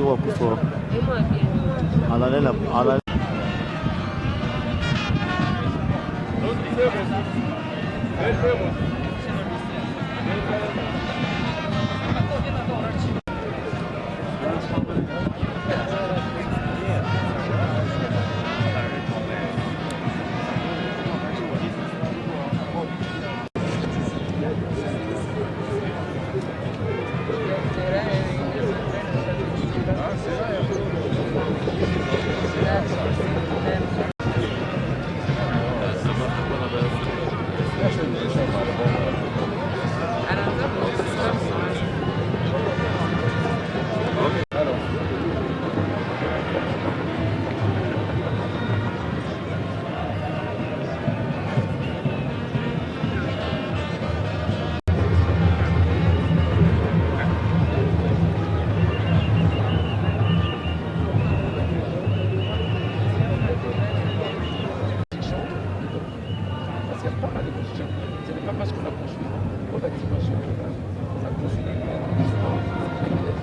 wa kuso. Alalela ala.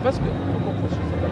Parce que comment construire ça?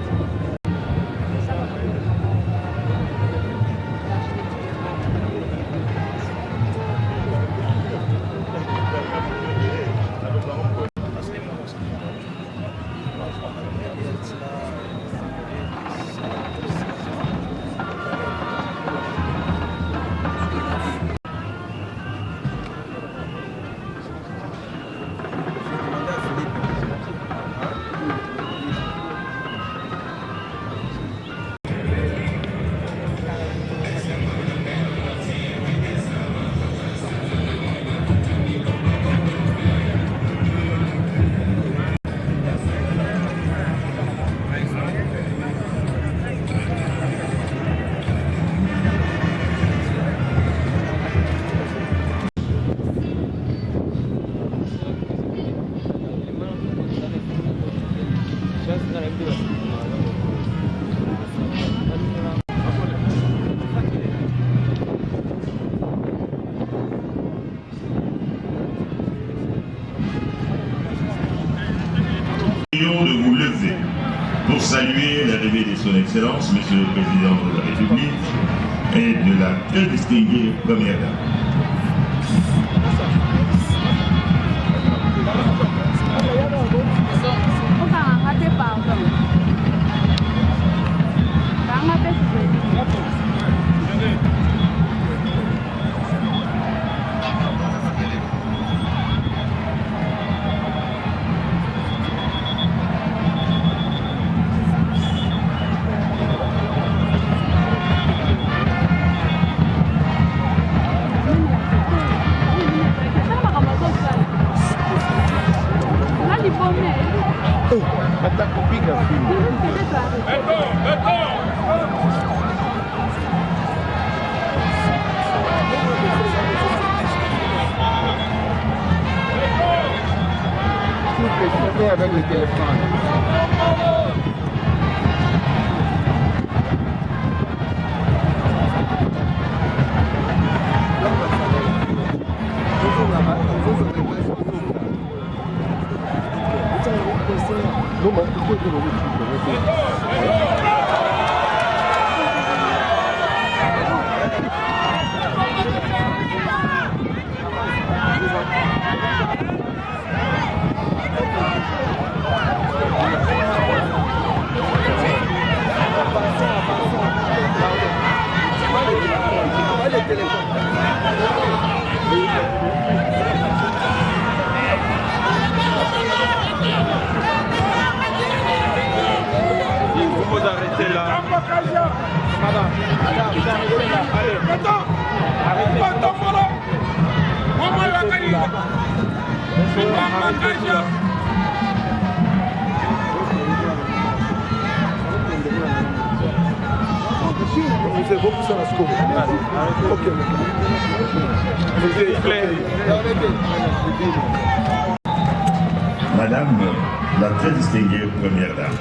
De vous lever pour saluer l'arrivée de son Excellence, Monsieur le Président de la République et de la très distinguée Première Dame. Avec le téléphone. Vous arrêtez là. Madame, vous arrêtez là. Allez. Vous êtes beaucoup sur la scope. Ok. Madame la très distinguée Première Dame,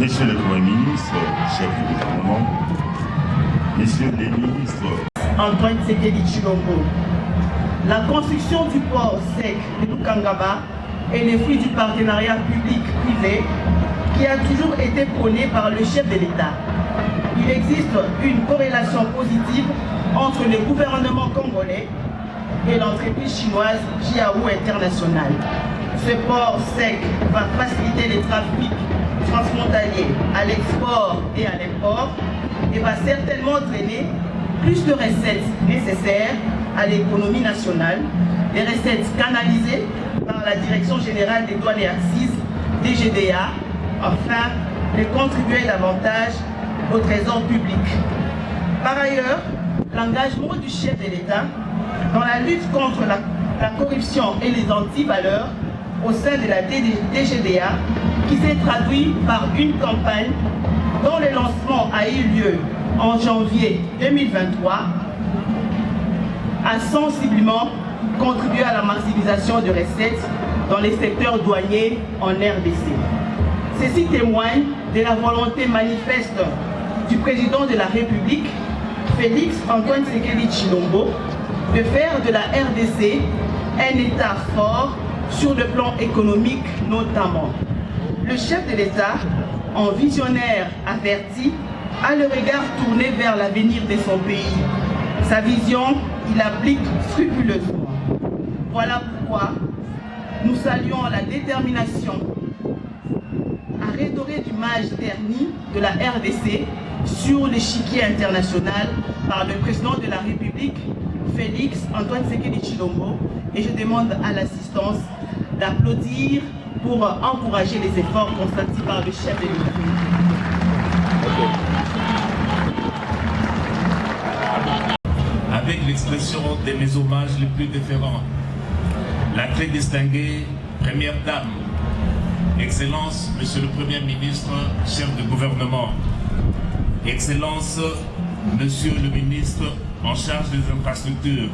Monsieur le Premier ministre, chef du gouvernement, Messieurs les ministres, Antoine Tsekedi Tshilombo. La construction du port sec de Lukangaba est le fruit du partenariat public-privé qui a toujours été prônée par le chef de l'État. Il existe une corrélation positive entre le gouvernement congolais et l'entreprise chinoise Jiawu International. Ce port sec va faciliter les trafics transfrontaliers à l'export et à l'import et va certainement drainer plus de recettes nécessaires à l'économie nationale, des recettes canalisées par la Direction générale des douanes et accises, DGDA, afin de contribuer davantage au trésor public. Par ailleurs, l'engagement du chef de l'État dans la lutte contre la corruption et les antivaleurs au sein de la DGDA, qui s'est traduit par une campagne dont le lancement a eu lieu en janvier 2023, a sensiblement contribué à la maximisation de recettes dans les secteurs douaniers en RDC. Ceci témoigne de la volonté manifeste du président de la République, Félix Antoine Tshisekedi Tshilombo, de faire de la RDC un État fort sur le plan économique notamment. Le chef de l'État, en visionnaire averti, a le regard tourné vers l'avenir de son pays. Sa vision, il l'applique scrupuleusement. Voilà pourquoi nous saluons la détermination à redorer l'image ternie de la RDC sur l'échiquier international par le président de la République, Félix Antoine Tshisekedi Tshilombo, et je demande à l'assistance d'applaudir pour encourager les efforts consentis par le chef de l'État. Avec l'expression de mes hommages les plus différents, la très distinguée Première Dame, Excellence, Monsieur le Premier ministre, chef de gouvernement, Excellence, Monsieur le ministre en charge des infrastructures,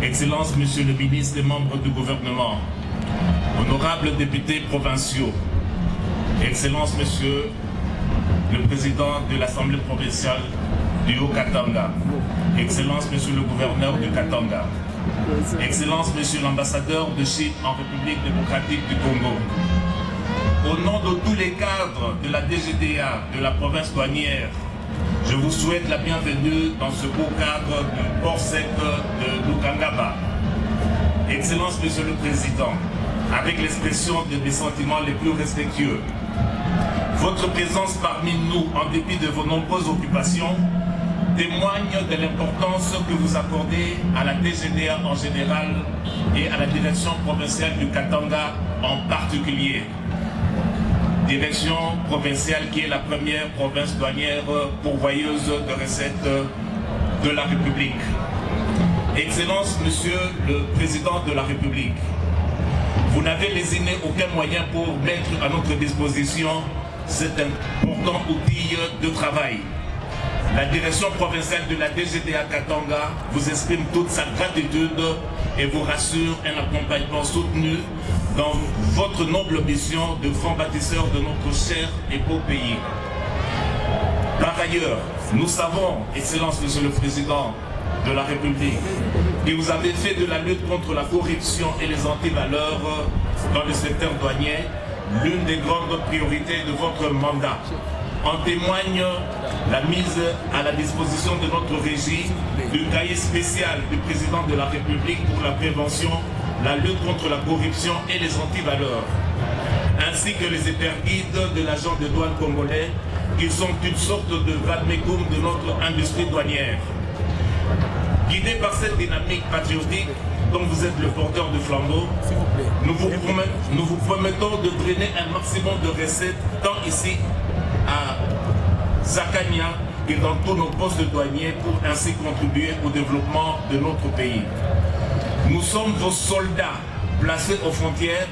Excellence, Monsieur le ministre et membres du gouvernement, honorables députés provinciaux, Excellence, Monsieur le Président de l'Assemblée provinciale du Haut-Katanga, Excellence, Monsieur le gouverneur du Katanga, Excellence, Monsieur l'ambassadeur de Chine en République démocratique du Congo, au nom de tous les cadres de la DGDA de la province douanière, je vous souhaite la bienvenue dans ce beau cadre du port sec de Lukangaba. Excellence, Monsieur le Président, avec l'expression de mes sentiments les plus respectueux, votre présence parmi nous, en dépit de vos nombreuses occupations, témoigne de l'importance que vous accordez à la DGDA en général et à la direction provinciale du Katanga en particulier. Direction provinciale qui est la première province douanière pourvoyeuse de recettes de la République. Excellence, Monsieur le Président de la République, vous n'avez lésiné aucun moyen pour mettre à notre disposition cet important outil de travail. La direction provinciale de la DGDA Katanga vous exprime toute sa gratitude et vous rassure un accompagnement soutenu dans votre noble mission de grand bâtisseur de notre cher et beau pays. Par ailleurs, nous savons, Excellence, Monsieur le Président de la République, que vous avez fait de la lutte contre la corruption et les antivaleurs dans le secteur douanier l'une des grandes priorités de votre mandat. En témoigne la mise à la disposition de notre régie du cahier spécial du président de la République pour la prévention, la lutte contre la corruption et les antivaleurs, ainsi que les hyperguides de l'agent de douane congolais, qui sont une sorte de vademecum de notre industrie douanière. Guidés par cette dynamique patriotique dont vous êtes le porteur de flambeau, nous vous promettons de drainer un maximum de recettes, tant ici à Zakania que dans tous nos postes de douaniers, pour ainsi contribuer au développement de notre pays. Nous sommes vos soldats placés aux frontières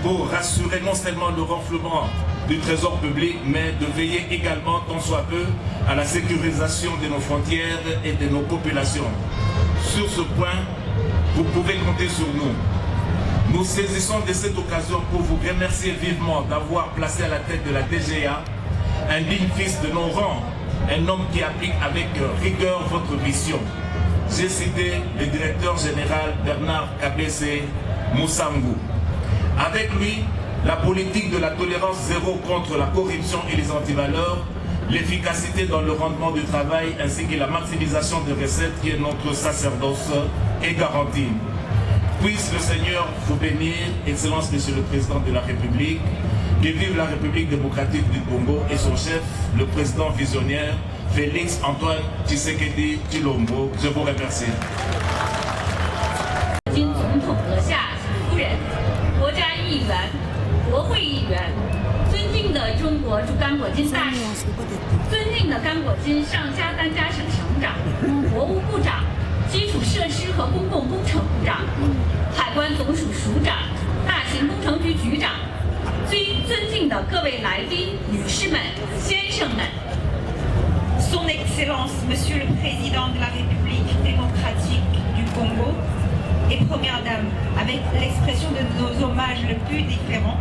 pour rassurer non seulement le renflouement du trésor public, mais de veiller également, tant soit peu, à la sécurisation de nos frontières et de nos populations. Sur ce point, vous pouvez compter sur nous. Nous saisissons de cette occasion pour vous remercier vivement d'avoir placé à la tête de la DGA un digne fils de nos rangs, un homme qui applique avec rigueur votre mission. J'ai cité le directeur général Bernard Kabese Moussangu. Avec lui, la politique de la tolérance zéro contre la corruption et les antivaleurs, l'efficacité dans le rendement du travail ainsi que la maximisation des recettes qui est notre sacerdoce est garantie. Puisse le Seigneur vous bénir, Excellence Monsieur le Président de la République, que vive la République démocratique du Congo et son chef, le président visionnaire Félix Antoine Tshisekedi Tshilombo. Je vous remercie. 金总统阁下、夫人、国家议员、国会议员，尊敬的中国驻刚果金大使，尊敬的刚果金上加丹加省省长、国务部长、基础设施和公共工程部长、海关总署署长、大型工程局局长，最尊敬的各位来宾、女士们、先生们。 Son Excellence, Monsieur le Président de la République démocratique du Congo et Première Dame, avec l'expression de nos hommages les plus différents,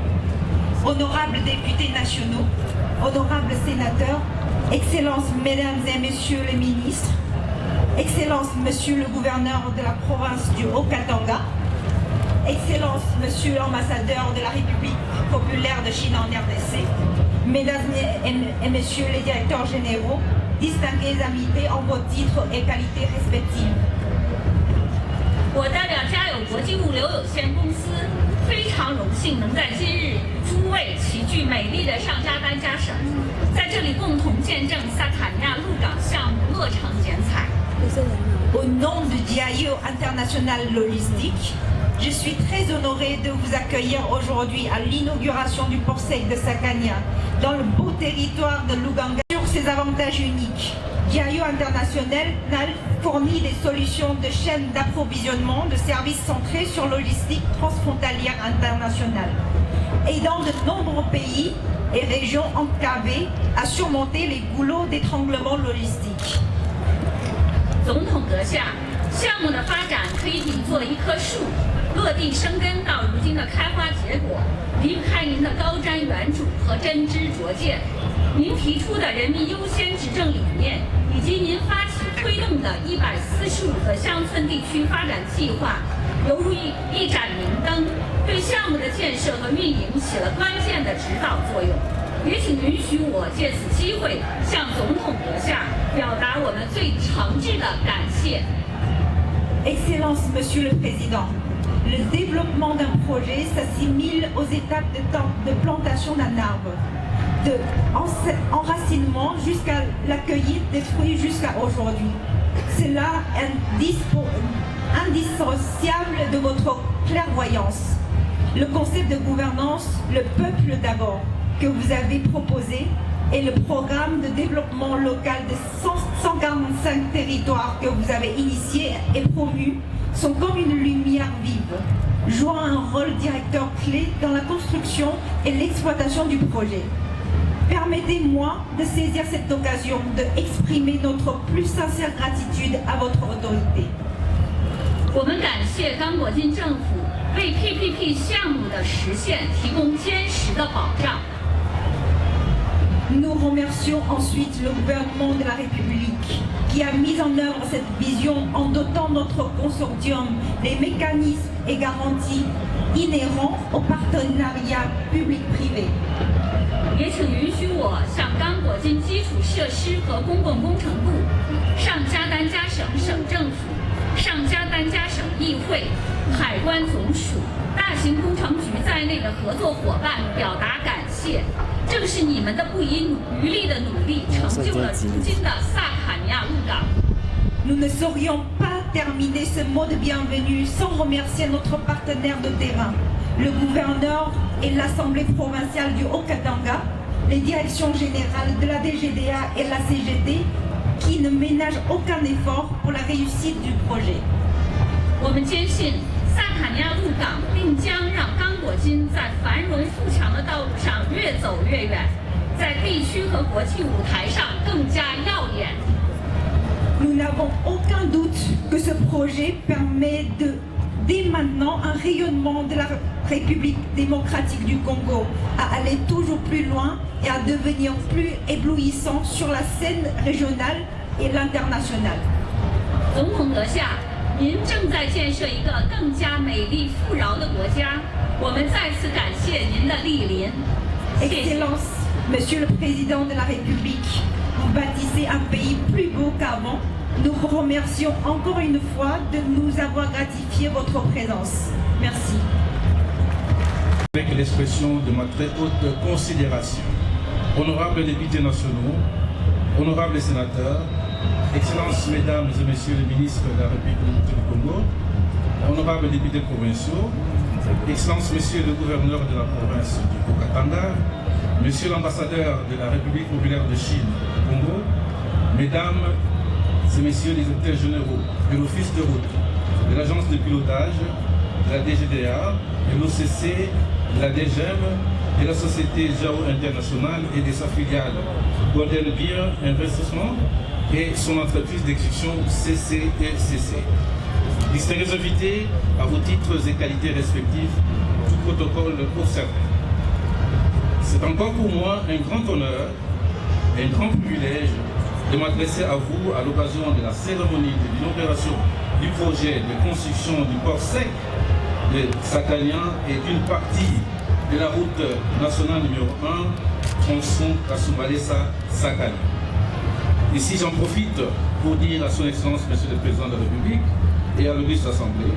honorables députés nationaux, honorables sénateurs, Excellences, Mesdames et Messieurs les ministres, Excellences, Monsieur le gouverneur de la province du Haut-Katanga, Excellences, Monsieur l'ambassadeur de la République populaire de Chine en RDC, Mesdames et Messieurs les directeurs généraux, distingués invités en vos titres et qualités respectives. 我代表嘉友国际物流有限公司，非常荣幸能在今日诸位齐聚美丽的上加丹加省，在这里共同见证萨卡尼亚鹿港项目落成剪彩。Au nom de Diayo International Logistique, je suis très honoré de vous accueillir aujourd'hui à l'inauguration du port sec de Sakania, dans le beau territoire de Luganga. Sur ses avantages uniques, Diayo International fournit des solutions de chaînes d'approvisionnement de services centrés sur logistique transfrontalière internationale, aidant de nombreux pays et régions enclavées à surmonter les goulots d'étranglement logistique. 总统阁下，项目的发展可以比作一棵树，落地生根到如今的开花结果，离不开您的高瞻远瞩和真知灼见。您提出的人民优先执政理念，以及您发起推动的145个乡村地区发展计划，犹如一盏明灯，对项目的建设和运营起了关键的指导作用。也请允许我借此机会向总统阁下表达我们最诚挚的感谢。 Excellence, Monsieur le Président, le développement d'un projet s'assimile aux étapes de plantation d'un arbre, de enracinement jusqu'à la cueillette des fruits jusqu'à aujourd'hui. C'est là indissociable de votre clairvoyance. Le concept de gouvernance, le peuple d'abord, que vous avez proposé, et le programme de développement local de 145 territoires que vous avez initié et promu sont comme une lumière vive, jouant un rôle directeur clé dans la construction et l'exploitation du projet. Permettez-moi de saisir cette occasion d'exprimer notre plus sincère gratitude à votre autorité. 我们感谢刚果金政府为 PPP 项目的实现提供坚实的保障。 Nous remercions ensuite le gouvernement de la République qui a mis en œuvre cette vision en dotant notre consortium des mécanismes et garanties inhérents au partenariat public-privé. 也请允许我向刚果金基础设施和公共工程部、上加丹加省省政府、上加丹加省议会、海关总署、大型工程局在内的合作伙伴表达感谢。 正是你们的不遗余力的努力，成就了如今的萨卡尼亚鹿港。 Nous ne saurions pas terminer ce mot de bienvenue sans remercier notre partenaire de terrain, le gouverneur et l'Assemblée provinciale du Haut-Katanga, les directions générales de la DGDA et la CGT, qui ne ménagent aucun effort pour la réussite du projet. 我们坚信。 萨卡尼亚鹿港并将让刚果金在繁荣富强的道路上越走越远，在地区和国际舞台上更加耀眼。 Nous n'avons aucun doute que ce projet permet dès maintenant un rayonnement de la République démocratique du Congo à aller toujours plus loin et à devenir plus éblouissant sur la scène régionale et l'internationale. 总统阁下。您正在建设一个更加美丽富饶的国家，我们再次感谢您的莅临。谢谢。 Excellence, Monsieur le Président de la République, vous bâtissez un pays plus beau qu'avant. Nous vous remercions encore une fois de nous avoir gratifié votre présence. Merci. Avec l'expression de ma très haute considération, honorables députés nationaux, honorables sénateurs, Excellences, Mesdames et Messieurs les ministres de la République du Congo, honorables députés provinciaux, Excellences, Messieurs le gouverneur de la province du Haut-Katanga, Monsieur l'ambassadeur de la République populaire de Chine au Congo, Mesdames et Messieurs les directeurs généraux de l'Office de route, de l'Agence de pilotage, de la DGDA, de l'OCC, de la DGM, de la Société Jao Internationale et de sa filiale Golden Beer Investissement et son entreprise d'exécution CCECC. Distingués invités à vos titres et qualités respectifs, tout protocole observé. C'est encore pour moi un grand honneur et un grand privilège de m'adresser à vous à l'occasion de la cérémonie de l'inauguration du projet de construction du port sec de Sakania et d'une partie de la route nationale numéro 1, tronçon Kasumbalesa-Sakania. Ici, j'en profite pour dire à son Excellence, Monsieur le Président de la République et à l'Auguste Assemblée,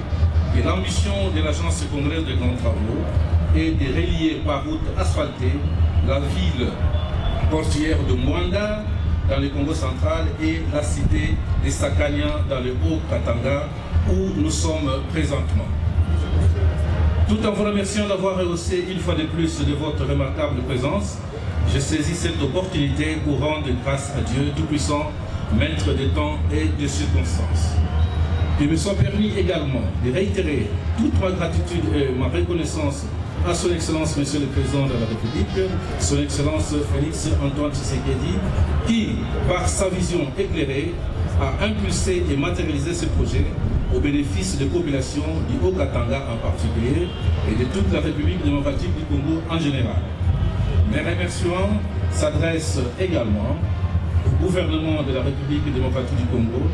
que l'ambition de l'Agence congolaise de grands travaux est de relier par route asphaltée la ville portuaire de Mwanda dans le Congo central et la cité de Sakania dans le Haut-Katanga où nous sommes présentement. Tout en vous remerciant d'avoir rehaussé une fois de plus de votre remarquable présence, je saisis cette opportunité pour rendre grâce à Dieu Tout-Puissant, maître des temps et des circonstances. Il me soit permis également de réitérer toute ma gratitude et ma reconnaissance à son Excellence, Monsieur le Président de la République, son Excellence Félix Antoine Tshisekedi, qui, par sa vision éclairée, a impulsé et matérialisé ce projet au bénéfice des populations du Haut-Katanga en particulier et de toute la République démocratique du Congo en général. Mes remerciements s'adressent également au gouvernement de la République démocratique du Congo,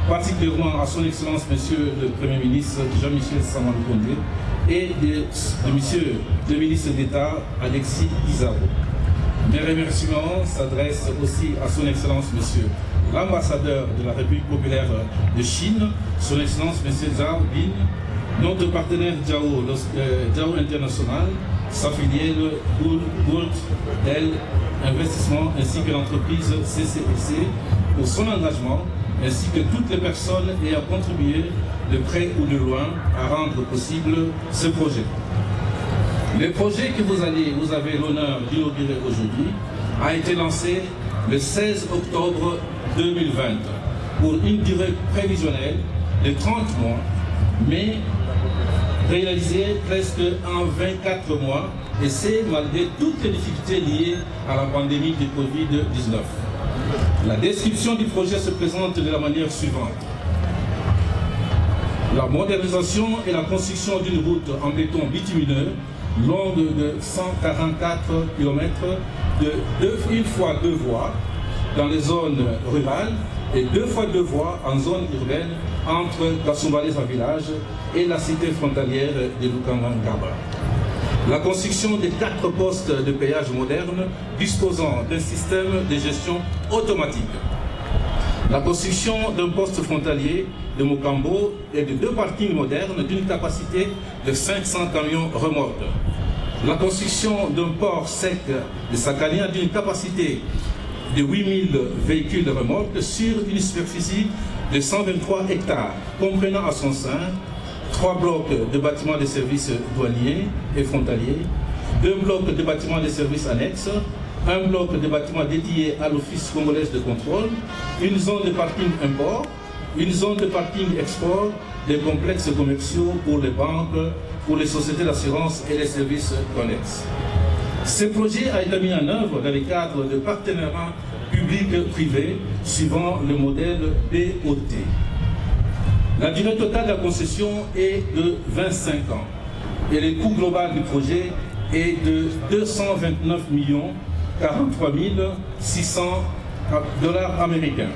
particulièrement à son Excellence, Monsieur le Premier ministre Jean-Michel Sama-Lukonde et de Monsieur le ministre d'État Alexis Izaro. Mes remerciements s'adressent aussi à son Excellence, Monsieur l'ambassadeur de la République populaire de Chine, son Excellence, Monsieur Zhao Bin, notre partenaire Jao International, sa filiale Gold Del Investissement ainsi que l'entreprise CCEC pour son engagement ainsi que toutes les personnes ayant contribué de près ou de loin à rendre possible ce projet. Le projet que vous avez l'honneur d'inaugurer aujourd'hui a été lancé le 16 octobre 2020 pour une durée prévisionnelle de 30 mois, mais réalisé presque en 24 mois, et c'est malgré toutes les difficultés liées à la pandémie de Covid-19. La description du projet se présente de la manière suivante. La modernisation et la construction d'une route en béton bitumineux longue de 144 km de une fois deux voies dans les zones rurales et 2 fois 2 voies en zone urbaine entre Kasumbalesa village et la cité frontalière de Lukangangaba. La construction de 4 postes de péage modernes disposant d'un système de gestion automatique. La construction d'un poste frontalier de Mokambo et de 2 parkings modernes d'une capacité de 500 camions remorques. La construction d'un port sec de Sakania d'une capacité de 8000 véhicules remorques sur une superficie de 123 hectares, comprenant à son sein 3 blocs de bâtiments de services douaniers et frontaliers, 2 blocs de bâtiments de services annexes, 1 bloc de bâtiments dédiés à l'Office congolais de contrôle, une zone de parking import, une zone de parking export, des complexes commerciaux pour les banques, pour les sociétés d'assurance et les services connexes. Ce projet a été mis en œuvre dans le cadre de partenariats public-privé suivant le modèle BOT. La durée totale de la concession est de 25 ans et le coût global du projet est de 229 43 600 $ américains.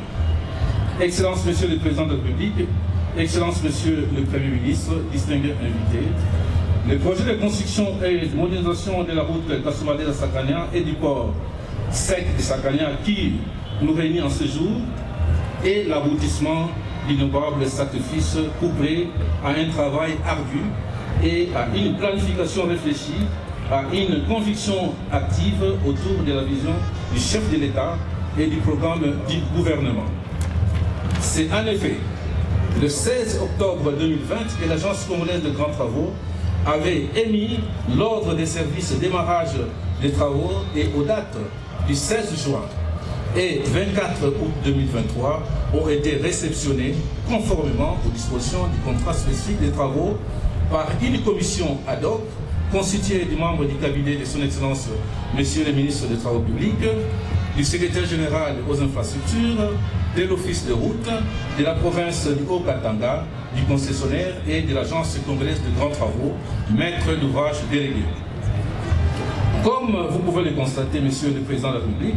Excellence, Monsieur le Président de la République, Excellence Monsieur le Premier ministre, distingués invités, le projet de construction et de modernisation de la route Kasumbalesa-Sakania et du port sec de Sakania qui nous réunit en ce jour est l'aboutissement d'innombrables sacrifices couplés à un travail ardu et à une planification réfléchie, à une conviction active autour de la vision du chef de l'État et du programme du gouvernement. C'est en effet le 16 octobre 2020 que l'Agence congolaise de grands travaux avait émis l'ordre des services de démarrage des travaux et aux dates du 16 juin et 24 août 2023 ont été réceptionnés conformément aux dispositions du contrat spécifique des travaux par une commission ad hoc constituée du membre du cabinet de son Excellence Monsieur le ministre des Travaux publics, du secrétaire général aux infrastructures, de l'office de route, de la province du Haut-Katanga, du concessionnaire et de l'agence congolaise de grands travaux, maître d'ouvrage délégué. Comme vous pouvez le constater, Monsieur le Président de la République,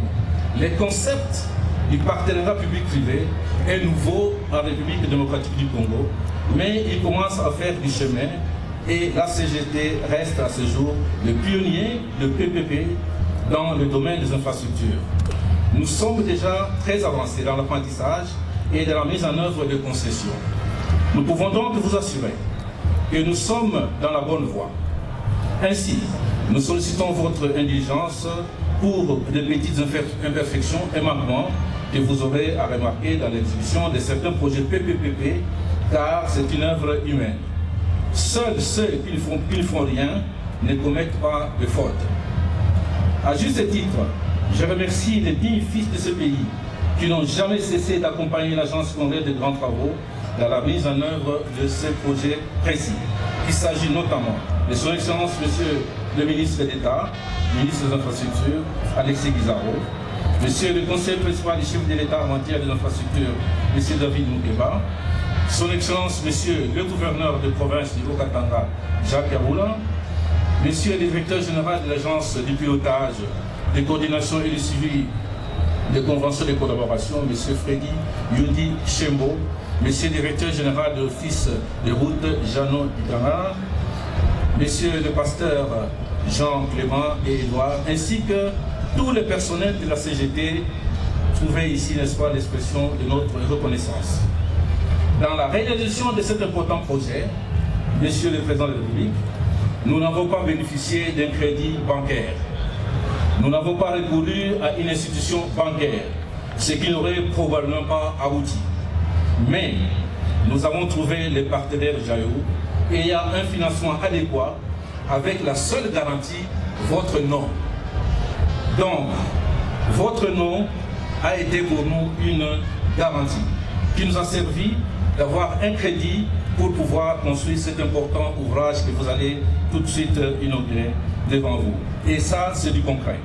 le concept du partenariat public-privé est nouveau en République démocratique du Congo, mais il commence à faire du chemin et la CGT reste à ce jour le pionnier de PPP dans le domaine des infrastructures. Nous sommes déjà très avancés dans l'apprentissage et dans la mise en œuvre de concessions. Nous pouvons donc vous assurer que nous sommes dans la bonne voie. Ainsi, nous sollicitons votre indulgence pour de petites imperfections et manquements que vous aurez à remarquer dans l'exécution de certains projets PPPP, car c'est une œuvre humaine. Seuls ceux qui ne font rien ne commettent pas de faute. À juste titre, je remercie les dignes fils de ce pays qui n'ont jamais cessé d'accompagner l'Agence congolaise de grands travaux dans la mise en œuvre de ce projet précis. Il s'agit notamment de son Excellence Monsieur le ministre d'État, ministre des Infrastructures, Alexis Guizarro, Monsieur le conseiller principal du chef de l'État en matière des infrastructures, Monsieur David Moukeba, son Excellence Monsieur le gouverneur de province du Haut-Katanga, Jacques Yaboula, Monsieur le directeur général de l'agence du pilotage, de coordination et de suivi des conventions de collaboration, Monsieur Freddy Yudi Chembo, Monsieur le directeur général de l'office de route, Jeannot Ditana, Monsieur le pasteur Jean Clément et Édouard, ainsi que tout le personnel de la CGT, trouvez ici, n'est-ce pas, l'expression de notre reconnaissance. Dans la réalisation de cet important projet, Monsieur le Président de la République, nous n'avons pas bénéficié d'un crédit bancaire. Nous n'avons pas recouru à une institution bancaire, ce qui n'aurait probablement pas abouti. Mais nous avons trouvé les partenaires JAIO et il y a un financement adéquat avec la seule garantie, votre nom. Donc, votre nom a été pour nous une garantie qui nous a servi d'avoir un crédit pour pouvoir construire cet important ouvrage que vous allez tout de suite inaugurer devant vous. Et ça, c'est du concret.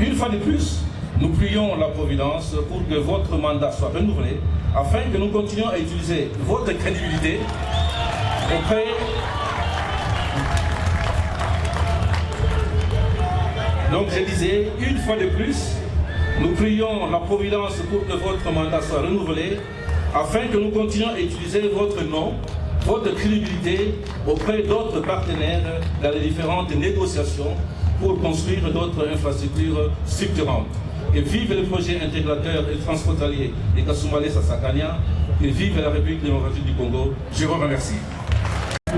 Une fois de plus, nous prions la Providence pour que votre mandat soit renouvelé afin que nous continuions à utiliser votre crédibilité auprès Donc je disais, une fois de plus, nous prions la Providence pour que votre mandat soit renouvelé afin que nous continuions à utiliser votre nom, votre crédibilité auprès d'autres partenaires dans les différentes négociations pour construire d'autres infrastructures structurantes. Et vive le projet intégrateur et transfrontalier de Kasumbalesa-Sakania, et vive la République démocratique du Congo. Je vous remercie. Très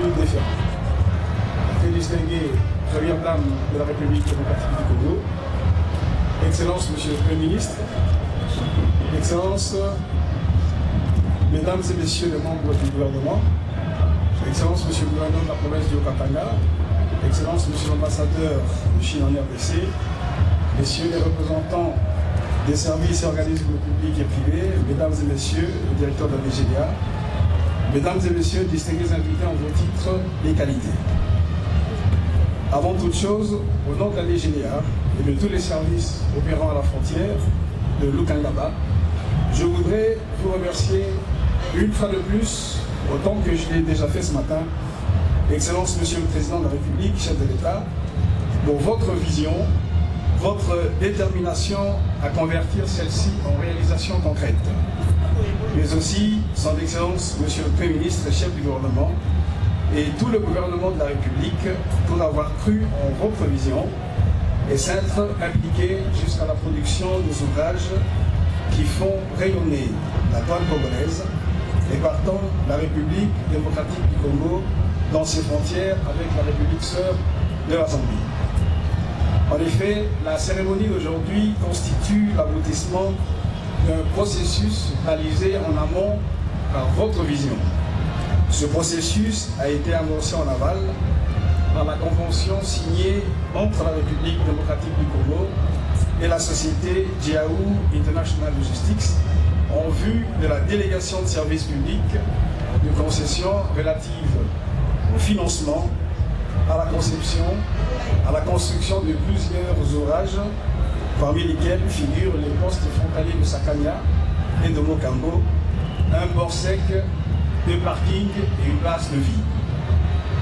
distinguée Première Dame de la République démocratique du Congo, Excellence Monsieur le Premier ministre, Excellences, Mesdames et Messieurs les membres du gouvernement, Excellence Monsieur le gouverneur de la province du Haut-Katanga, Excellence Monsieur l'ambassadeur de Chine en RDC, Messieurs les représentants des services et organismes publics et privés, Mesdames et Messieurs le directeur de la DGDA, Mesdames et Messieurs, distingués invités en vos titres et qualités. Avant toute chose, au nom de la DGDA et de tous les services opérant à la frontière de Lukangaba, je voudrais vous remercier une fois de plus, autant que je l'ai déjà fait ce matin, Excellence Monsieur le Président de la République, chef de l'État, pour votre vision, votre détermination à convertir celle-ci en réalisation concrète. mais aussi son Excellence, Monsieur le Premier ministre et chef du gouvernement, et tout le gouvernement de la République pour avoir cru en votre vision et s'être impliqué jusqu'à la production des ouvrages qui font rayonner la douane congolaise et partant la République démocratique du Congo dans ses frontières avec la République sœur de la Zambie. En effet, la cérémonie d'aujourd'hui constitue l'aboutissement d'un processus réalisé en amont par votre vision. Ce processus a été amorcé en aval par la convention signée entre la République démocratique du Congo et la société Jiaou International Logistics en vue de la délégation de services publics de concession relative au financement, à la conception, à la construction de plusieurs ouvrages, parmi lesquels figurent les postes frontaliers de Sakania et de Mokambo, un port sec, deux parkings et une place de vie.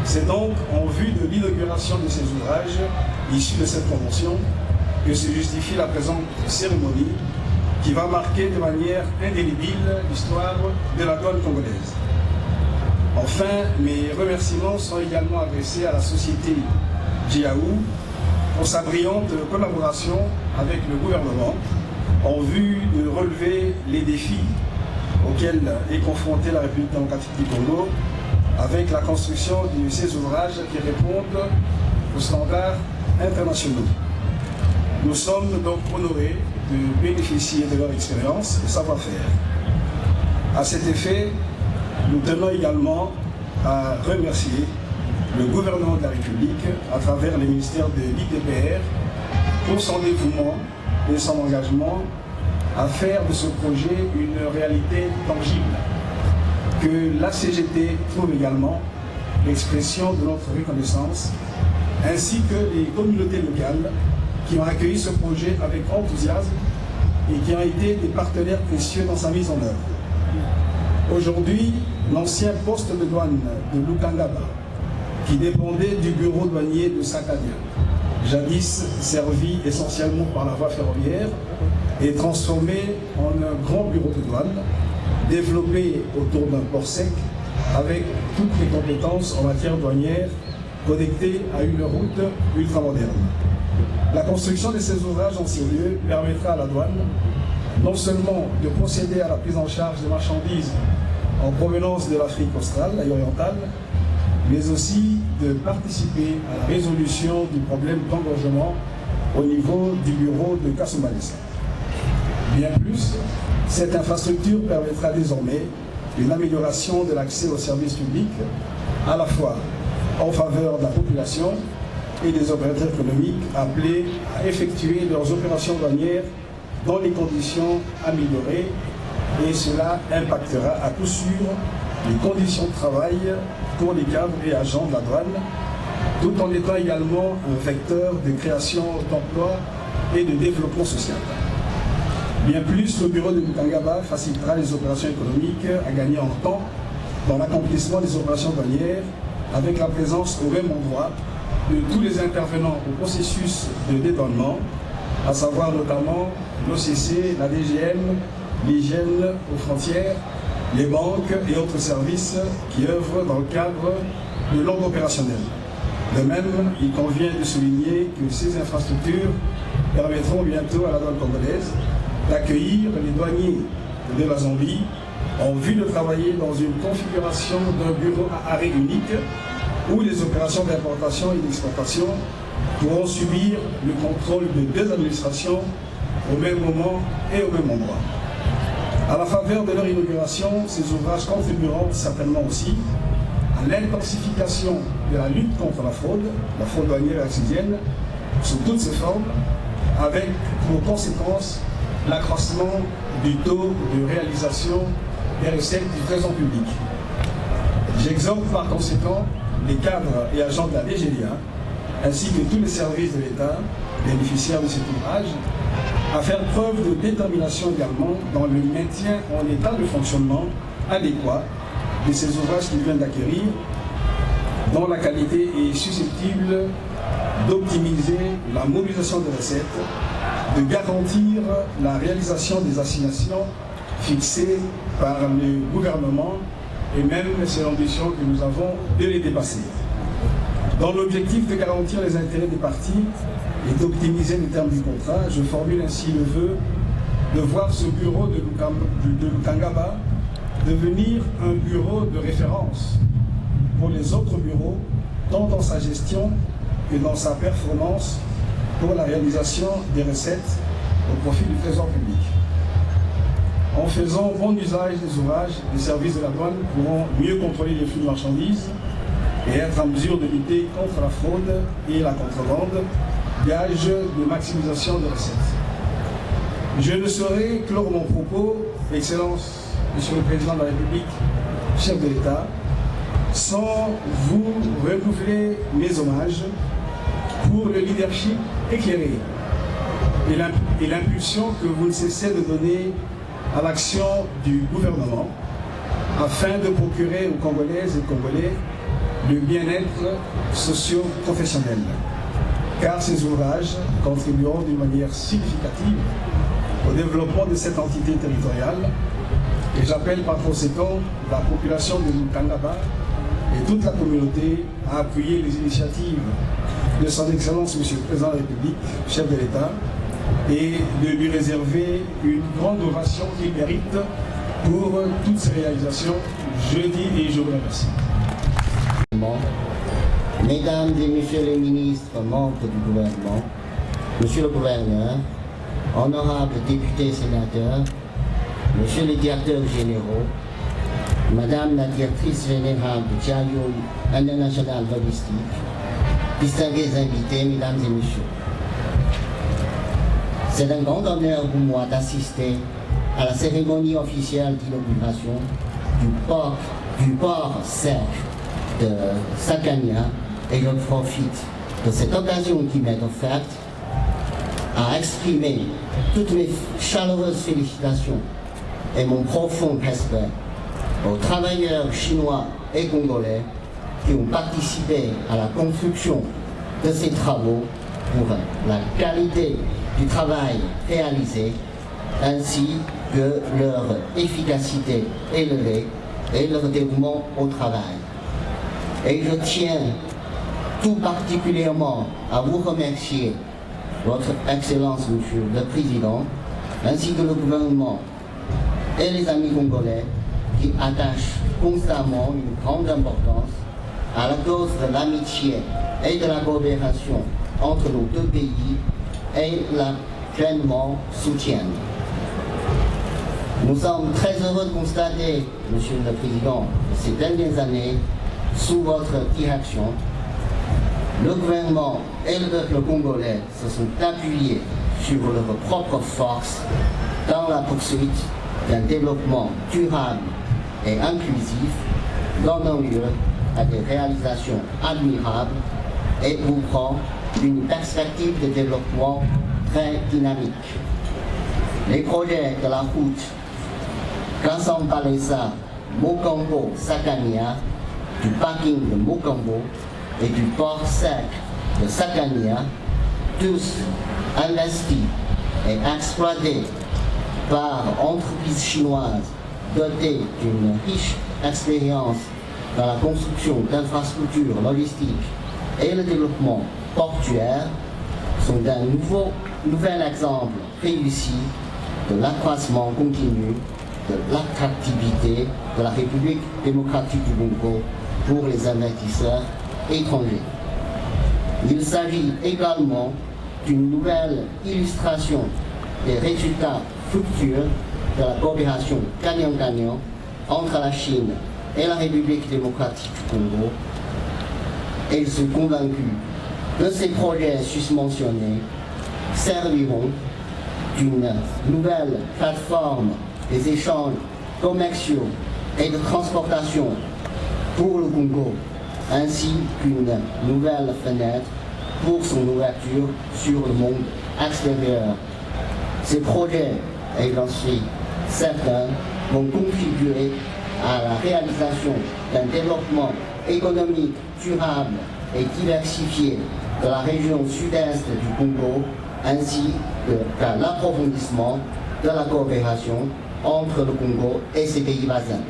C'est donc en vue de l'inauguration de ces ouvrages issus de cette convention que se justifie la présente cérémonie qui va marquer de manière indélébile l'histoire de la douane congolaise. Enfin, mes remerciements sont également adressés à la société Jiaou pour sa brillante collaboration avec le gouvernement en vue de relever les défis auxquels est confrontée la République démocratique du Congo avec la construction de ces ouvrages qui répondent aux standards internationaux. Nous sommes donc honorés de bénéficier de leur expérience et savoir-faire. À cet effet, nous tenons également à remercier le gouvernement de la République à travers les ministères de l'IDPR pour son dévouement et son engagement à faire de ce projet une réalité tangible, que la CGT trouve également l'expression de notre reconnaissance, ainsi que les communautés locales qui ont accueilli ce projet avec enthousiasme et qui ont été des partenaires précieux dans sa mise en œuvre. Aujourd'hui, l'ancien poste de douane de Lukangaba, qui dépendait du bureau douanier de Sakania, jadis servi essentiellement par la voie ferroviaire, est transformé en un grand bureau de douane, développé autour d'un port sec, avec toutes les compétences en matière douanière, connectées à une route ultramoderne. La construction de ces ouvrages en ces lieux permettra à la douane non seulement de procéder à la prise en charge des marchandises en provenance de l'Afrique australe et orientale, mais aussi de participer à la résolution du problème d'engorgement au niveau du bureau de Kasumbalesa. Bien plus, cette infrastructure permettra désormais une amélioration de l'accès aux services publics, à la fois en faveur de la population et des opérateurs économiques appelés à effectuer leurs opérations douanières dans des conditions améliorées, et cela impactera à coup sûr les conditions de travail pour les cadres et agents de la douane, tout en étant également un vecteur de création d'emplois et de développement social. Bien plus, le bureau de Lukangaba facilitera les opérations économiques à gagner en temps dans l'accomplissement des opérations douanières avec la présence au même endroit de tous les intervenants au processus de dédouanement, à savoir notamment l'OCC, la DGM, l'hygiène aux frontières, les banques et autres services qui œuvrent dans le cadre de l'ordre opérationnel. De même, il convient de souligner que ces infrastructures permettront bientôt à la douane congolaise d'accueillir les douaniers de la Zambie en vue de travailler dans une configuration d'un bureau à arrêt unique où les opérations d'importation et d'exportation pourront subir le contrôle de deux administrations au même moment et au même endroit. À la faveur de leur inauguration, ces ouvrages contribueront certainement aussi à l'intensification de la lutte contre la fraude douanière et accidienne, sous toutes ses formes, avec pour conséquence l'accroissement du taux de réalisation des recettes du trésor public. J'exhorte par conséquent les cadres et agents de la DGDA, ainsi que tous les services de l'État, bénéficiaires de cet ouvrage, à faire preuve de détermination également dans le maintien en état de fonctionnement adéquat de ces ouvrages qu'ils viennent d'acquérir, dont la qualité est susceptible d'optimiser la mobilisation des recettes, de garantir la réalisation des assignations fixées par le gouvernement et même c'est l'ambition que nous avons de les dépasser. Dans l'objectif de garantir les intérêts des partis et d'optimiser les termes du contrat, je formule ainsi le vœu de voir ce bureau de Lukangaba devenir un bureau de référence pour les autres bureaux, tant dans sa gestion que dans sa performance pour la réalisation des recettes au profit du Trésor public. En faisant bon usage des ouvrages, les services de la douane pourront mieux contrôler les flux de marchandises et être en mesure de lutter contre la fraude et la contrebande, gage de maximisation des recettes. Je ne saurais clore mon propos, Excellence, Monsieur le Président de la République, chef de l'État, sans vous renouveler mes hommages pour le leadership éclairé et l'impulsion que vous ne cessez de donner à l'action du gouvernement afin de procurer aux Congolaises et Congolais le bien-être socio-professionnel. Car ces ouvrages contribueront d'une manière significative au développement de cette entité territoriale et j'appelle par conséquent la population de Lukangaba et toute la communauté à appuyer les initiatives de son Excellence Monsieur le Président de la République, chef de l'État, et de lui réserver une grande ovation qu'il mérite pour toutes ces réalisations. Je dis et je vous remercie. Mesdames et Messieurs les ministres, membres du gouvernement, Monsieur le gouverneur, honorables députés et sénateurs, Monsieur les directeurs généraux, Madame la directrice générale de Tiayo International Logistique, distingués invités, Mesdames et Messieurs. C'est un grand honneur pour moi d'assister à la cérémonie officielle d'inauguration du port sec de Sakania et je profite de cette occasion qui m'est offerte à exprimer toutes mes chaleureuses félicitations et mon profond respect aux travailleurs chinois et congolais qui ont participé à la construction de ces travaux pour la qualité du travail réalisé ainsi que leur efficacité élevée et leur dévouement au travail. Et je tiens tout particulièrement à vous remercier, Votre Excellence, Monsieur le Président, ainsi que le gouvernement et les amis congolais qui attachent constamment une grande importance à la cause de l'amitié et de la coopération entre nos deux pays et la pleinement soutiennent. Nous sommes très heureux de constater, Monsieur le Président, que ces dernières années, sous votre direction, le gouvernement et le peuple congolais se sont appuyés sur leurs propres forces dans la poursuite d'un développement durable et inclusif, donnant lieu à des réalisations admirables et ouvrant une perspective de développement très dynamique. Les projets de la route Kansam-Balesa, Mokambo-Sakania, du parking de Mokambo et du port sec de Sakania, tous investis et exploités par entreprises chinoises dotées d'une riche expérience dans la construction d'infrastructures logistiques et le développement portuaire, sont un nouvel exemple réussi de l'accroissement continu de l'attractivité de la République démocratique du Congo pour les investisseurs étrangers. Il s'agit également d'une nouvelle illustration des résultats fructueux de la coopération gagnant-gagnant entre la Chine et la République démocratique du Congo. Et je suis convaincu que ces projets susmentionnés serviront d'une nouvelle plateforme des échanges commerciaux et de transportation pour le Congo, ainsi qu'une nouvelle fenêtre pour son ouverture sur le monde extérieur. Ces projets, et j'en suis certain, vont contribuer à la réalisation d'un développement économique durable et diversifié de la région sud-est du Congo, ainsi qu'à l'approfondissement de la coopération entre le Congo et ses pays voisins.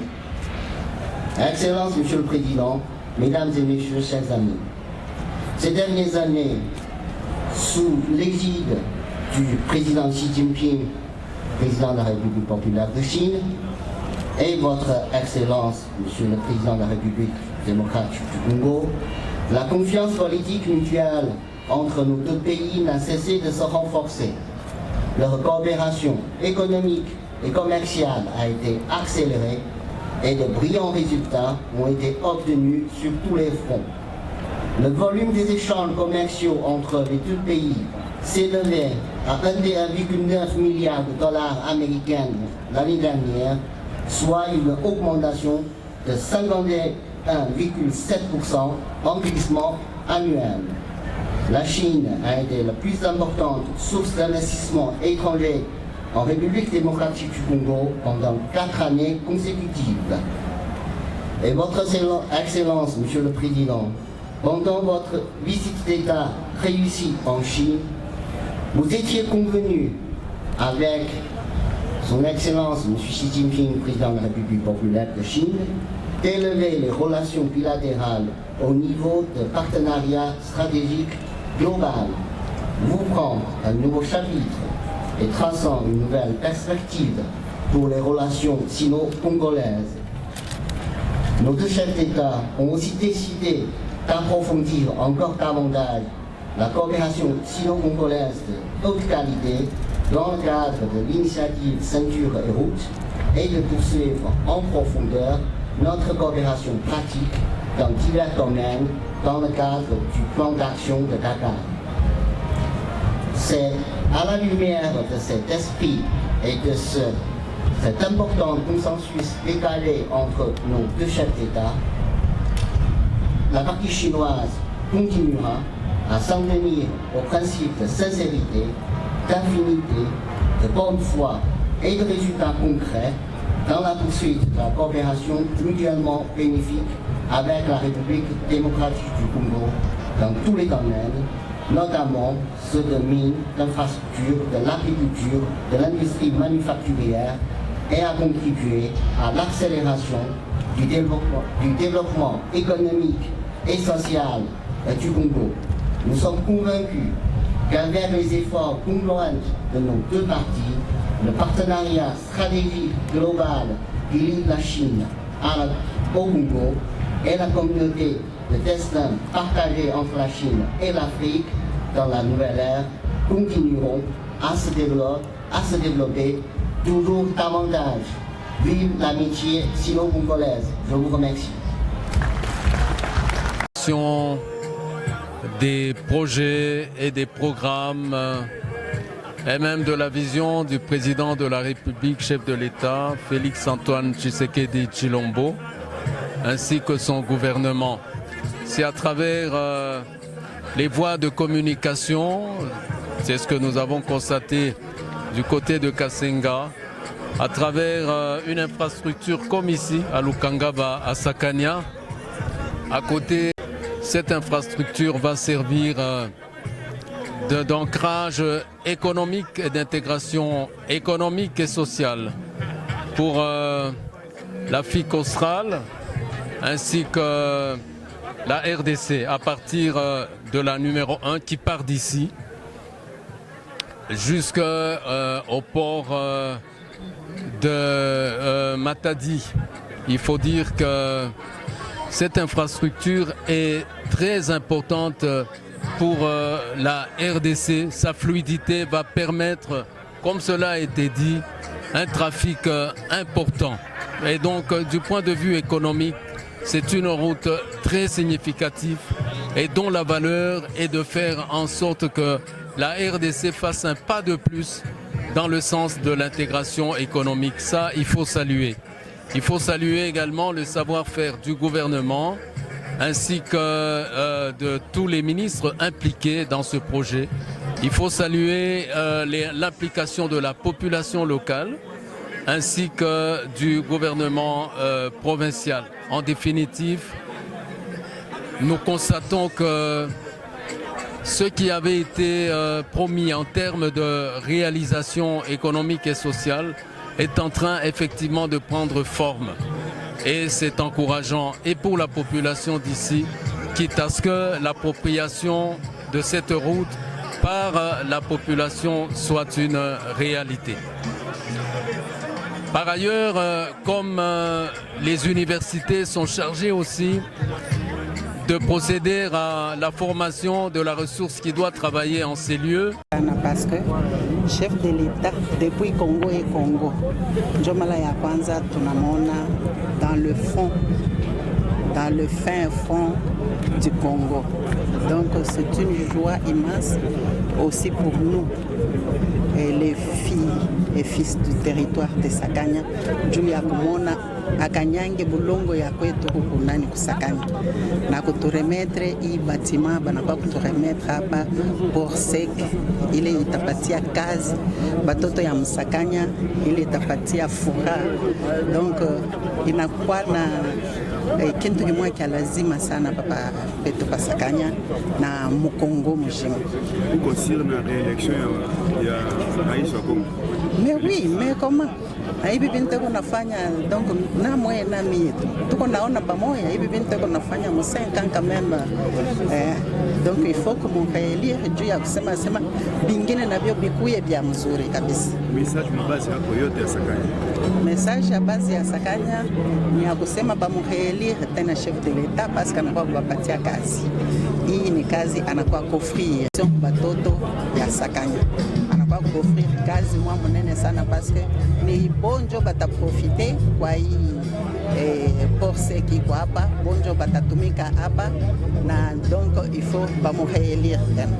Excellences, Monsieur le Président, Mesdames et Messieurs, chers amis, ces dernières années, sous l'égide du président Xi Jinping, président de la République populaire de Chine, et votre Excellence, Monsieur le Président de la République démocratique du Congo, la confiance politique mutuelle entre nos deux pays n'a cessé de se renforcer. Leur coopération économique et commerciale a été accélérée et de brillants résultats ont été obtenus sur tous les fronts. Le volume des échanges commerciaux entre les deux pays s'élevait à 1,9 milliard de dollars américains l'année dernière, soit une augmentation de 51,7% en glissement annuel. La Chine a été la plus importante source d'investissement étranger en République démocratique du Congo pendant 4 années consécutives. Et votre Excellence, Monsieur le Président, pendant votre visite d'État réussie en Chine, vous étiez convenu avec Son Excellence, M. Xi Jinping, président de la République populaire de Chine, d'élever les relations bilatérales au niveau de partenariat stratégique global, ouvrant un nouveau chapitre et traçant une nouvelle perspective pour les relations sino-congolaises. Nos deux chefs d'État ont aussi décidé d'approfondir encore davantage la coopération sino-congolaise de haute qualité dans le cadre de l'initiative Ceinture et Route et de poursuivre en profondeur notre coopération pratique dans divers domaines dans le cadre du plan d'action de Dakar. C'est à la lumière de cet esprit et de cet important consensus décalé entre nos deux chefs d'État, la partie chinoise continuera à s'en tenir au principe de sincérité, d'affinité, de bonne foi et de résultats concrets dans la poursuite de la coopération mutuellement bénéfique avec la République démocratique du Congo dans tous les domaines, notamment ceux de mines, d'infrastructures, de l'agriculture, de l'industrie manufacturière, et à contribuer à l'accélération du développement économique et social du Congo. Nous sommes convaincus qu'avec les efforts conjoints de nos deux parties, le partenariat stratégique global qui lie la Chine au Congo et la communauté de destin partagée entre la Chine et l'Afrique dans la nouvelle ère continueront à se développer toujours davantage. Vive l'amitié sino-congolaise. Je vous remercie. Des projets et des programmes et même de la vision du président de la République, chef de l'État, Félix-Antoine Tshisekedi Tshilombo, ainsi que son gouvernement. C'est à travers les voies de communication, c'est ce que nous avons constaté du côté de Kasenga, à travers une infrastructure comme ici, à Lukangaba, à Sakania. À côté, cette infrastructure va servir d'ancrage économique et d'intégration économique et sociale pour l'Afrique australe ainsi que la RDC à partir de la numéro 1 qui part d'ici jusqu'au port de Matadi. Il faut dire que cette infrastructure est très importante pour la RDC. Sa fluidité va permettre, comme cela a été dit, un trafic important. Et donc, du point de vue économique, c'est une route très significative et dont la valeur est de faire en sorte que la RDC fasse un pas de plus dans le sens de l'intégration économique. Ça, il faut saluer. Il faut saluer également le savoir-faire du gouvernement ainsi que de tous les ministres impliqués dans ce projet. Il faut saluer l'implication de la population locale ainsi que du gouvernement provincial. En définitive, nous constatons que ce qui avait été promis en termes de réalisation économique et sociale est en train effectivement de prendre forme. Et c'est encourageant et pour la population d'ici, quitte à ce que l'appropriation de cette route par la population soit une réalité. Par ailleurs, comme les universités sont chargées aussi de procéder à la formation de la ressource qui doit travailler en ces lieux. Parce que chef de l'État depuis Congo et Congo, Njomala ya kwanza tunamona dans le fond, dans le fin fond du Congo. Donc c'est une joie immense aussi pour nous, et les filles et fils du territoire de Sakanya, juu ya kumona akanyange bulongo ya kwetu huku ndani kusakanya na kuturemetre hii batima banakuwa kuturemetre hapa Borsek, ile itapatia kazi batoto ya Msakanya, ile itapatia furaha. Donc inakuwa na kintu kimoja kia lazima sana papa petu pasakanya na Mukongo mzima. Uko siri na réélection ya rais wa Kongo? Mais oui, mais comment? Hivi bintu kunafanya donc na mwe na mie tuko naona pamoja hivi bintu kunafanya mo 5 ans quand même, donc il faut que mon réélire juu ya kusema bingine na vyo bikuye bya mzuri kabisa. Message mbazi yako yote ya Sakanya? Message ya bazi ya Sakanya ni ya kusema ba mreélire tena chef de l'État parce qu'anakuwa kuwapatia kazi. Hii ni kazi anakuwa kofrir batoto ya Sakanya, anakuwa kofrir kazi mwa munene sana parce que ni bonjo bataprofite kwa hii Borsek kwa hapa bonjo batatumika hapa na donc il faut ba mu réélire tena.